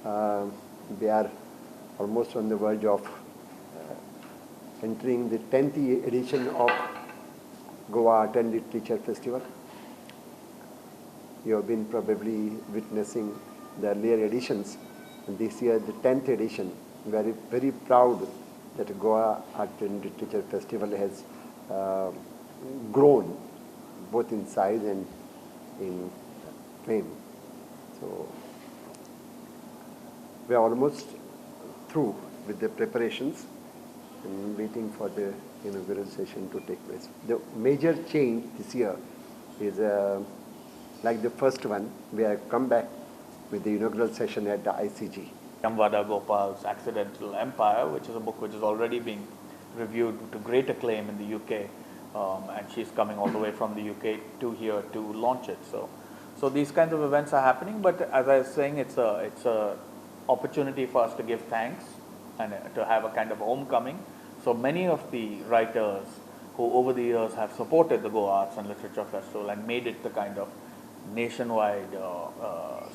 We are almost on the verge of entering the 10th edition of Goa Art and Literature Festival. You have been probably witnessing the earlier editions. And this year, the 10th edition. We are very proud that Goa Art and Literature Festival has grown both in size and in fame. So we are almost through with the preparations and waiting for the inaugural session to take place. The major change this year is like the first one, we have come back with the inaugural session at the ICG. Yamvada Gopal's Accidental Empire, which is a book which is already being reviewed to great acclaim in the UK, and she's coming all the way from the UK to here to launch it. So these kinds of events are happening, but as I was saying, it's a opportunity for us to give thanks and to have a kind of homecoming. So many of the writers who over the years have supported the Goa Arts and Literature Festival and made it the kind of nationwide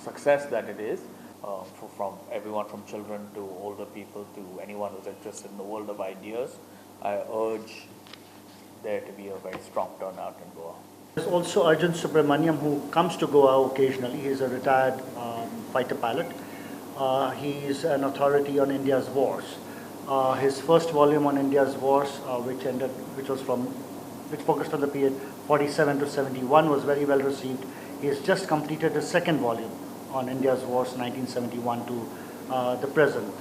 success that it is, from everyone from children to older people to anyone who's interested in the world of ideas, I urge there to be a very strong turnout in Goa. There's also Arjun Subramaniam, who comes to Goa occasionally. He's a retired fighter pilot. He's an authority on India's wars. His first volume on India's wars, which focused on the period 47 to 71, was very well received. He has just completed his second volume on India's wars, 1971 to the present.